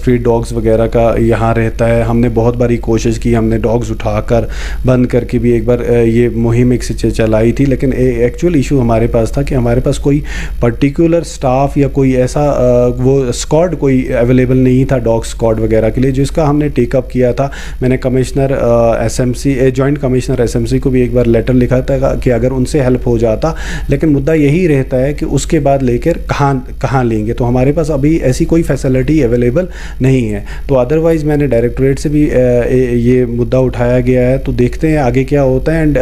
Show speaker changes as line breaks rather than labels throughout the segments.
Street dogs وغیرہ کا یہاں رہتا ہے. ہم نے بہت باری کوشش کی, ہم نے ڈاگس اٹھا کر بند کر کے بھی ایک بار یہ مہم ایک سے چلائی تھی, لیکن ایکچوئل ایشو ہمارے پاس تھا کہ ہمارے پاس کوئی پرٹیکولر اسٹاف یا کوئی ایسا وہ اسکواڈ کوئی اویلیبل نہیں تھا ڈاگ اسکواڈ وغیرہ کے لیے, جس کا ہم نے ٹیک اپ کیا تھا. میں نے commissioner S M C joint commissioner S M C کو بھی ایک بار لیٹر لکھا تھا کہ اگر ان سے ہیلپ ہو جاتا, لیکن مدعا یہی رہتا ہے کہ اس کے بعد لے کر کہاں لیں گے. تو ہمارے پاس ابھی ایسی کوئی فیسلٹی اویلیبل نہیں ہے. تو ادروائز میں نے ڈائریکٹوریٹ سے بھی یہ مدعا اٹھایا گیا ہے, تو دیکھتے ہیں آگے کیا ہوتا ہے. And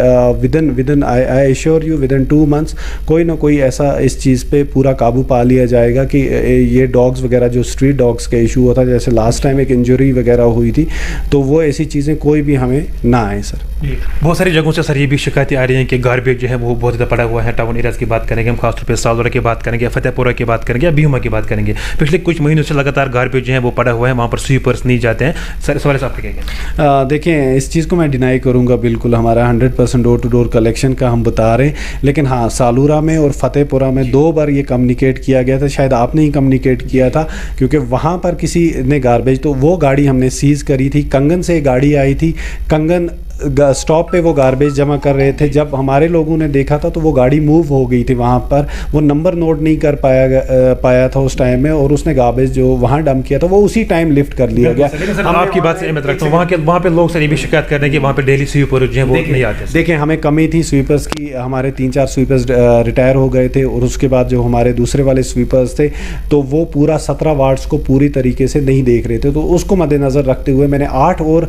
within I assure you within 2 months کوئی نہ کوئی ایسا اس چیز پہ پورا قابو پا لیا جائے گا کہ یہ ڈاگس وغیرہ جو اسٹریٹ ڈاگس کا ایشو ہوتا ہے, جیسے لاسٹ ٹائم ایک انجری وغیرہ ہوئی تھی, تو وہ ایسی چیزیں کوئی بھی ہمیں نہ آئیں سر.
بہت ساری جگہوں سے سر یہ بھی شکایتیں آ رہی ہیں کہ گاربیج جو ہے وہ بہت زیادہ پڑا ہوا ہے. ٹاؤن ایریاز کی بات کریں گے ہم, خاص طور پہ سالورہ کی بات کریں گے, فتح پورہ کی بات کریں گے, بیہما کی بات کریں گے. پچھلے کچھ مہینوں سے لگاتار گاربیج جو ہے وہ پڑا ہوا ہے, وہاں پر سویپرس نہیں جاتے ہیں. سر اس والے سے آپ کیا کہیں گے؟
دیکھیں اس چیز کو میں ڈینائی کروں گا, بالکل ہمارا 100% ڈور ٹو ڈور کلیکشن کا ہم بتا رہے ہیں, لیکن ہاں سالورہ میں اور فتح پورہ میں 2 بار یہ کمیونیکیٹ کیا گیا تھا. شاید آپ نے ہی کمیونیکیٹ کیا تھا, کیونکہ وہاں پر کسی نے گاربیج, تو وہ گاڑی ہم نے سیز کری تھی. کنگن سے گاڑی آئی تھی, کنگن اسٹاپ پہ وہ گاربیج جمع کر رہے تھے. جب ہمارے لوگوں نے دیکھا تھا تو وہ گاڑی موو ہو گئی تھی وہاں پر, وہ نمبر نوٹ نہیں کر پایا تھا اس ٹائم میں, اور اس نے گاربیج جو وہاں ڈمپ کیا تھا وہ اسی ٹائم لفٹ کر لیا گیا.
ہم آپ کی بات سے احمد رکھتا ہوں, وہاں پہ لوگ سر یہ بھی شکایت کر رہے ہیں کہ وہاں پہ ڈیلی سویپر جو ہیں وہ نہیں آتے.
دیکھیں ہمیں کمی تھی سویپرز کی, ہمارے 3-4 سویپرز ریٹائر ہو گئے تھے, اور اس کے بعد جو ہمارے دوسرے والے سویپرز تھے تو وہ پورا 17 وارڈس کو پوری طریقے سے نہیں دیکھ رہے تھے. تو اس کو مد نظر رکھتے ہوئے میں نے 8 اور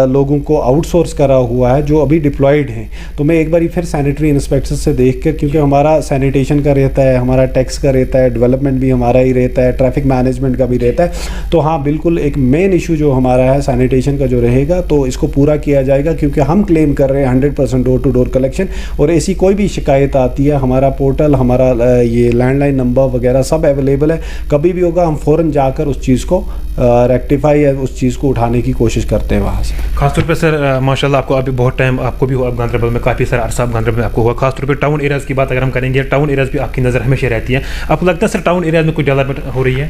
لوگوں کو آؤٹ سورس کرا ہوا ہے جو ابھی ڈپلائڈ ہیں. تو میں ایک بار پھر سینیٹری انسپیکشن سے دیکھ کر, کیونکہ ہمارا سینیٹیشن کا رہتا ہے, ہمارا ٹیکس کا رہتا ہے, ڈیولپمنٹ بھی ہمارا ہی رہتا ہے, ٹریفک مینجمنٹ کا بھی رہتا ہے. تو ہاں بالکل ایک مین ایشو جو ہمارا ہے سینیٹیشن کا جو رہے گا, تو اس کو پورا کیا جائے گا, کیونکہ ہم کلیم کر رہے ہیں 100% ڈور ٹو ڈور کلیکشن. اور ایسی کوئی بھی شکایت آتی ہے, ہمارا پورٹل, ہمارا یہ لینڈ لائن نمبر وغیرہ سب اویلیبل ہے. کبھی بھی ہوگا ہم فوراً جا کر اس چیز کو ریکٹیفائی یا اس چیز کو اٹھانے کی کوشش کرتے ہیں وہاں سے. خاص طور
پہ سر ماشاء اللہ آپ کو ابھی بہت ٹائم آپ کو بھی ہوا, اب گاندربل میں کافی سارا عرصہ گاندربل میں آپ کو ہوا. خاص طور پہ ٹاؤن ایریاز کی بات اگر ہم کریں گے, ٹاؤن ایریاز بھی آپ کی نظر ہمیشہ رہتی ہے. آپ کو لگتا ہے سر ٹاؤن ایریاز میں کوئی ڈیولپمنٹ ہو رہی ہے؟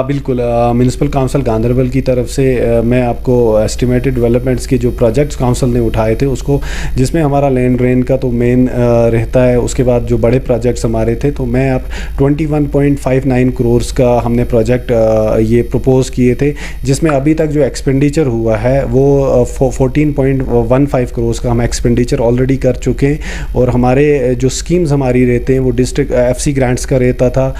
بالکل. میونسپل کاؤنسل گاندربل کی طرف سے میں آپ کو ایسٹیمیٹڈ ڈیولپمنٹس کے جو پروجیکٹس کاؤنسل نے اٹھائے تھے اس کو, جس میں ہمارا لینڈ ڈرین کا تو مین رہتا ہے. اس کے بعد جو بڑے پروجیکٹس ہمارے تھے, تو میں آپ 21.59 کروڑس کا ہم نے پروجیکٹ یہ پروپوز کیے تھے, جس میں ابھی تک جو ایکسپینڈیچر ہوا ہے وہ 14.15 کروڑس کا ہم ایکسپینڈیچر آلریڈی کر چکے ہیں. اور ہمارے جو اسکیمز ہماری رہتے ہیں وہ ڈسٹرکٹ FC گرانٹس کا رہتا تھا,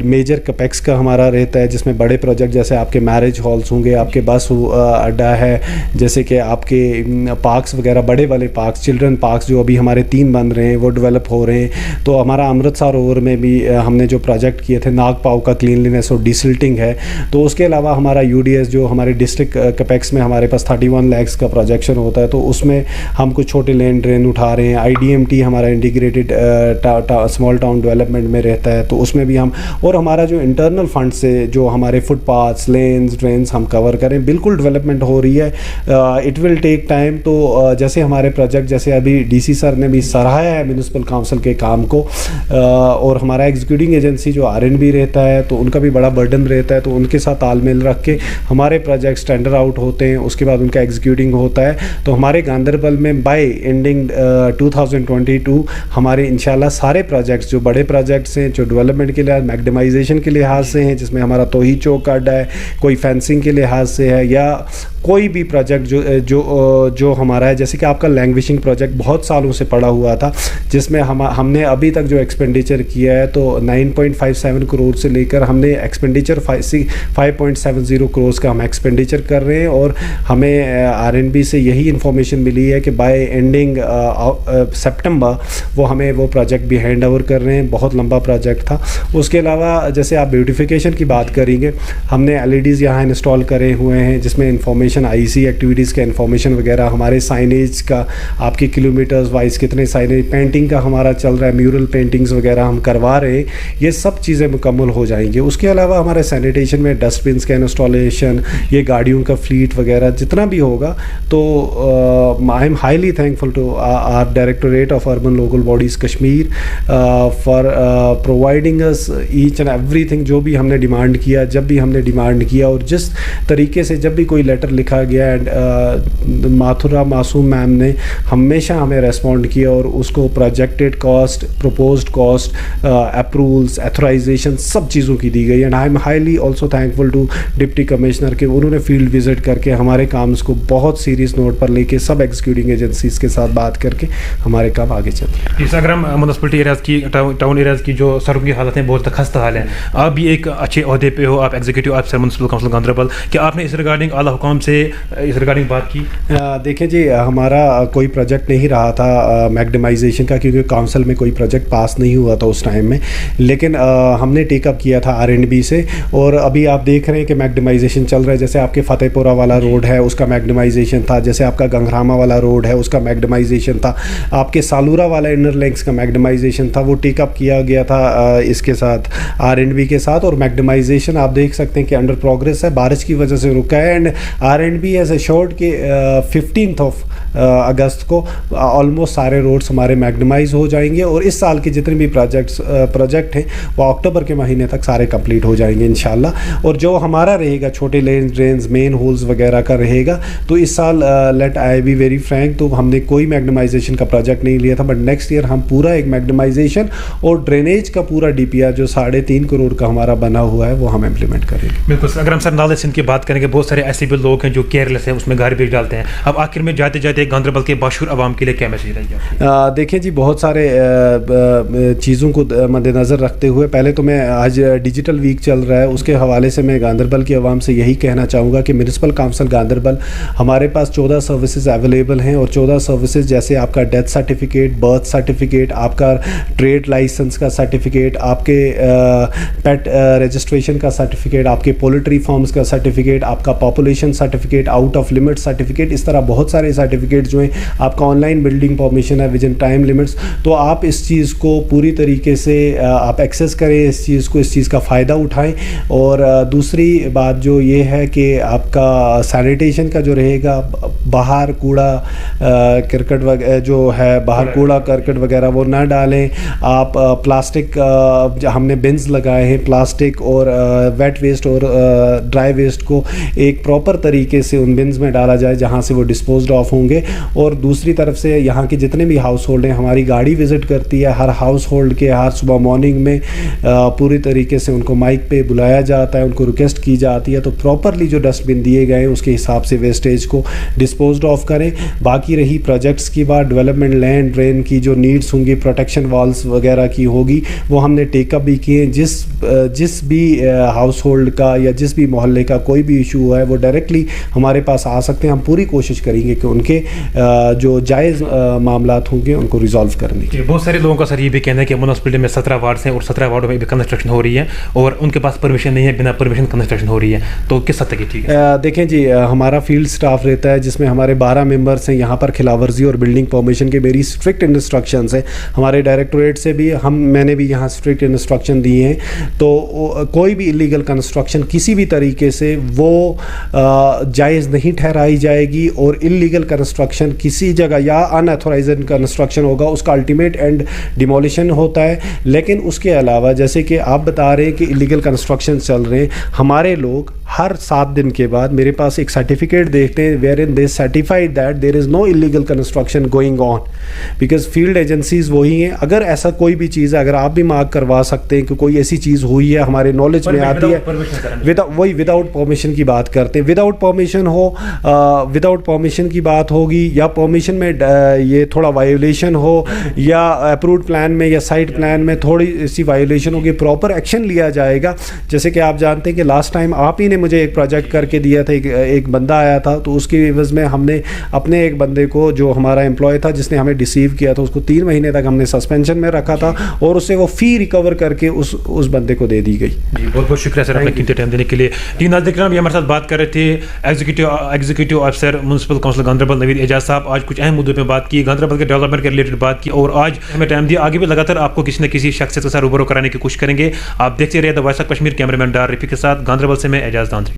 میجر کپیکس کا ہمارا رہتا ہے, جس میں بڑے پروجیکٹ جیسے آپ کے میرج ہالس ہوں گے, آپ کے بس اڈا ہے, جیسے کہ آپ کے پارکس وغیرہ, بڑے والے پارکس, چلڈرن پارکس جو ابھی ہمارے 3 بن رہے ہیں وہ ڈیولپ ہو رہے ہیں. تو ہمارا امرتسر اوور میں بھی ہم نے جو پروجیکٹ کیے تھے, ناگ پاؤ کا کلینلینس اور ڈیسلٹنگ ہے. تو اس کے علاوہ ہمارا UDS جو ہمارے ڈسٹرکٹ کپیکس میں ہمارے پاس 31 lakhs کا پروجیکشن ہوتا ہے, تو اس میں ہم کچھ چھوٹے لینڈ ڈرین اٹھا رہے ہیں. IDMT ہمارا انٹیگریٹڈ اسمال ٹاؤن ڈیولپمنٹ میں رہتا ہے, تو اس میں بھی ہم, اور ہمارا جو انٹرنل فنڈ سے جو ہمارے فٹ پاتھس, لینز, ڈرینز ہم کور کریں. بالکل ڈیولپمنٹ ہو رہی ہے, اٹ ول ٹیک ٹائم. تو جیسے ہمارے پروجیکٹ, جیسے ابھی DC سر نے بھی سراہا ہے میونسپل کاؤنسل کے کام کو, اور ہمارا ایگزیکیوٹنگ ایجنسی جو RNB رہتا ہے, تو ان کا بھی بڑا برڈن رہتا ہے. تو ان کے ساتھ تال میل رکھ کے ہمارے پروجیکٹس ٹینڈر آؤٹ ہوتے ہیں, اس کے بعد ان کا ایگزیکیوٹنگ ہوتا ہے. تو ہمارے گاندربل میں بائی اینڈنگ 2022 ہمارے انشاءاللہ سارے پروجیکٹس جو بڑے پروجیکٹس ہیں, جو ڈیولپمنٹ کے لحاظ, میگڈمائزیشن کے لحاظ سے ہیں, جس میں ہمارا توحید چوک کا اڈا ہے, کوئی فینسنگ کے لحاظ سے ہے, یا کوئی بھی پروجیکٹ جو ہمارا ہے, جیسے کہ آپ کا لینگویشنگ پروجیکٹ بہت سالوں سے پڑا ہوا تھا, جس میں ہم نے ابھی تک جو ایکسپینڈیچر کیا ہے تو 9.57 کروڑ سے لے کر ہم نے ایکسپینڈیچر 5.70 کروڑ کا ہم ایکسپینڈیچر کر رہے ہیں. اور ہمیں RNB سے یہی انفارمیشن ملی ہے کہ بائی اینڈنگ سپٹمبر وہ ہمیں وہ پروجیکٹ بھی ہینڈ اوور کر رہے ہیں. بہت لمبا پروجیکٹ تھا. اس کے علاوہ جیسے آپ بیوٹیفیکیشن کی بات کریں گے, ہم نے LEDs یہاں انسٹال کرے ہوئے ہیں, جس میں انفارمیشن انفارمیشن IC ایکٹیویٹیز کا انفارمیشن وغیرہ, ہمارے سائنیج کا آپ کے کلومیٹرز وائز کتنے سائنیج, پینٹنگ کا ہمارا چل رہا ہے, میورل پینٹنگز وغیرہ ہم کروا رہے ہیں, یہ سب چیزیں مکمل ہو جائیں گے. اس کے علاوہ ہمارے سینیٹیشن میں ڈسٹ بنس کا انسٹالیشن, یہ گاڑیوں کا فلیٹ وغیرہ جتنا بھی ہوگا, تو I am highly thankful to our directorate of urban local bodies Kashmir for providing اس ایچ اینڈ ایوری تھنگ. جو بھی ہم نے ڈیمانڈ کیا, جب بھی ہم نے ڈیمانڈ کیا, اور جس طریقے سے جب بھی کوئی لیٹر لکھا گیا, اینڈ ماتھرا معصوم میم نے ہمیشہ ہمیں ریسپونڈ کیا, اور اس کو projected cost, proposed cost, approvals, authorization سب چیزوں کی دی گئی. And I am highly also thankful to deputy commissioner کہ انہوں نے فیلڈ وزٹ کر کے ہمارے کامز کو بہت سیریس نوٹ پر لے کے سب ایگزیکیوٹنگ ایجنسیز کے ساتھ بات کر کے ہمارے کام آگے چلتے ہیں.
اگر ہم میونسپلٹی ایریاز کی, ٹاؤن ایریاز کی جو سڑکوں کی حالت ہیں بہت خستہ حال ہیں, آپ بھی ایک اچھے عہدے پہ ہو, آپ executive officer municipal council Ganderbal, کہ آپ نے اس ریگارڈنگ اعلیٰ حکام سے اس ریگارڈنگ بات کی؟
دیکھیں جی, ہمارا کوئی پروجیکٹ نہیں رہا تھا میگڈمائزیشن کا, کیونکہ کونسل میں کوئی پروجیکٹ پاس نہیں ہوا تھا اس ٹائم میں, لیکن ہم نے ٹیک اپ کیا تھا R&B سے, اور ابھی آپ دیکھ رہے ہیں کہ میگڈمائزیشن چل رہا ہے. جیسے آپ کے فتح پورہ والا روڈ ہے, اس کا میگڈمائزیشن تھا, جیسے آپ کا گنگراما والا روڈ ہے, اس کا میگڈمائزیشن تھا, آپ کے سالورا والا انر لینکس کا میگڈمائزیشن تھا, وہ ٹیک اپ کیا گیا تھا اس کے ساتھ R&B کے ساتھ. اور میگڈمائزیشن آپ دیکھ سکتے ہیں کہ انڈر پروگریس ہے, بارش کی وجہ سے رکا ہے. اینڈ R&B ایز ایشورڈ کہ 15 اگست کو آلموسٹ سارے روڈس ہمارے میگڈمائز ہو جائیں گے, اور اس سال کے جتنے بھی پروجیکٹ ہیں وہ اکتوبر کے مہینے تک سارے کمپلیٹ ہو جائیں گے انشاءاللہ. اور جو ہمارا رہے گا چھوٹے ڈرینز, مین ہولز وغیرہ کا رہے گا, تو اس سال let I be very frank, تو ہم نے کوئی میگڈمائزیشن کا پروجیکٹ نہیں لیا تھا, بٹ نیکسٹ ایئر ہم پورا ایک میگڈمائزیشن اور ڈرینیج کا پورا DPR جو 3.5 کروڑ کا ہمارا بنا ہوا ہے وہ ہم امپلیمنٹ کریں گے.
بالکل سر. اگر ہم سر نالے سندھ کی بات کریں گے, بہت سارے ایسے بھی لوگ ہیں جو کیئرلیس ہیں, اس میں گاربیج ڈالتے ہیں. اب آخر میں جاتے جاتے گاندربل کے باشعور عوام کے لیے کیا میسیج رہے گا؟
دیکھیں جی, بہت سارے چیزوں کو مد نظر رکھتے ہوئے, پہلے تو میں آج ڈیجیٹل ویک چل رہا ہے, اس کے حوالے سے میں گاندربل کی عوام سے یہی کہنا چاہوں گا کہ میونسپل کونسل گاندربل ہمارے پاس 14 سروسز اویلیبل ہیں, اور 14 سروسز جیسے آپ کا ڈیتھ سرٹیفکیٹ, برتھ سرٹیفکیٹ, آپ کا ٹریڈ لائسنس کا سرٹیفکیٹ, آپ کے پیٹ رجسٹریشن کا سرٹیفکیٹ, آپ کے پولٹری فارمز کا سرٹیفکیٹ, آپ کا population certificate, out of limit certificate, اس طرح بہت سارے سرٹیفکیٹ جو ہیں. آپ کا آن لائن بلڈنگ پرمیشن ہے ود ان ٹائم لمٹس, تو آپ اس چیز کو پوری طریقے سے آپ ایکسیس کریں, اس چیز کا فائدہ اٹھائیں. اور دوسری بات جو یہ ہے کہ آپ کا سینیٹیشن کا جو رہے گا, باہر کوڑا کرکٹ جو ہے, باہر کوڑا کرکٹ وغیرہ وہ نہ ڈالیں. آپ پلاسٹک, ہم نے بنز لگائے ہیں, پلاسٹک اور ویٹ ویسٹ اور ڈرائی ویسٹ کو ایک پراپر طریقے سے ان بنز میں ڈالا جائے جہاں سے وہ ڈسپوزڈ آف ہوں گے. اور دوسری طرف سے یہاں کے جتنے بھی ہاؤس ہولڈ ہیں, ہماری گاڑی وزٹ کرتی ہے ہر ہاؤس ہولڈ کے, ہر صبح مارننگ میں پوری طریقے سے ان کو مائک پہ بلایا جاتا ہے, ان کو ریکویسٹ کی جاتی ہے, تو پراپرلی جو ڈسٹ بن دیے گئے ہیں اس کے حساب سے ویسٹیج کو ڈسپوزڈ آف کریں. باقی رہی پروجیکٹس کی بات, ڈیولپمنٹ لینڈ ڈرین کی جو نیڈس ہوں گی, پروٹیکشن والز وغیرہ کی ہوگی, وہ ہم نے ٹیک اپ بھی کیے. جس بھی ہاؤس ہولڈ کا یا جس بھی محلے کا کوئی بھی ایشو ہے وہ ڈائریکٹلی ہمارے پاس آ سکتے ہیں. ہم پوری کوشش کریں گے کہ ان کے جو جائز معاملات ہوں گے ان کو ریزالو کرنے کی.
بہت سارے لوگوں کا سر یہ بھی کہنا ہے کہ میونسپلٹی میں 17 وارڈس ہیں, اور 17 وارڈوں میں بھی کنسٹرکشن ہو رہی ہے, اور ان کے پاس پرمیشن نہیں ہے, بنا پرمیشن کنسٹرکشن ہو رہی ہے, تو کس حد تک یہ ٹھیک ہے؟
دیکھیں جی, ہمارا فیلڈ سٹاف رہتا ہے جس میں ہمارے 12 ممبرس ہیں. یہاں پر خلاف ورزی اور بلڈنگ پرمیشن کے میری اسٹرکٹ انسٹرکشنز ہیں ہمارے ڈائریکٹوریٹ سے بھی, میں نے بھی یہاں اسٹرکٹ انسٹرکشن دیے ہیں. تو کوئی بھی انلیگل کنسٹرکشن کسی بھی طریقے سے وہ جائز نہیں ٹھہرائی جائے گی, اور انلیگل کنسٹرکشن کسی جگہ یا ان ایتھورائزڈ کنسٹرکشن ہوگا, اس کا الٹیمیٹ اینڈ ڈیمولیشن ہوتا ہے. لیکن اس کے علاوہ جیسے کہ آپ بتا رہے ہیں کہ انلیگل کنسٹرکشن چل رہے ہیں, ہمارے لوگ ہر 7 دن کے بعد میرے پاس ایک سرٹیفکیٹ دیکھتے ہیں wherein they certified that there is no illegal construction going on, because field agencies وہی ہیں. اگر ایسا کوئی بھی چیز ہے, اگر آپ بھی مارک کروا سکتے ہیں کہ کوئی ایسی چیز ہوئی ہے ہمارے نالج میں آتی ہے, وہی وداؤٹ پرمیشن کی بات کرتے ہیں. وداؤٹ پرمیشن ہو, وداؤٹ پرمیشن کی بات ہوگی, یا پرمیشن میں یہ تھوڑا وائیولیشن ہو, یا اپرووڈ پلان میں یا سائٹ پلان میں تھوڑی سی وائیولیشن ہوگی, پراپر ایکشن لیا جائے گا. جیسے کہ آپ جانتے ہیں کہ لاسٹ ٹائم آپ ہی نے مجھے ایک پروجیکٹ کر کے دیا تھا, ایک بندہ آیا تھا, تو اس کی عوض میں ہم نے اپنے ایک بندے کو جو ہمارا امپلائی تھا جس نے ہمیں ڈیسیو کیا تھا, اس کو 3 مہینے تک ہم نے سسپینشن میں رکھا تھا, اور اسے وہ فی ریکور کر کے اس بندے کو دے دی گئی.
جی بہت بہت شکریہ سر اپنا قیمتی ٹائم دینے کے لیے. جی ناظرین کرام, یہ ہمارے ساتھ بات کر رہے تھے executive officer municipal council Ganderbal Naveed Ejaz صاحب. آج کچھ اہم مدعوں پہ بات کی, گاندربل کے ڈیولپمنٹ کے ریلیٹڈ بات کی, اور آج ہمیں ٹائم دیا. آگے بھی لگاتار آپ کو کسی نہ کسی شخصیت کے ساتھ روبرو کرانے کی کوشش کریں گے. آپ دیکھتے رہیے the voice of Kashmir. Cameraman Dar Rafiq کے ساتھ گاندربل سے میں اعجاز داندری.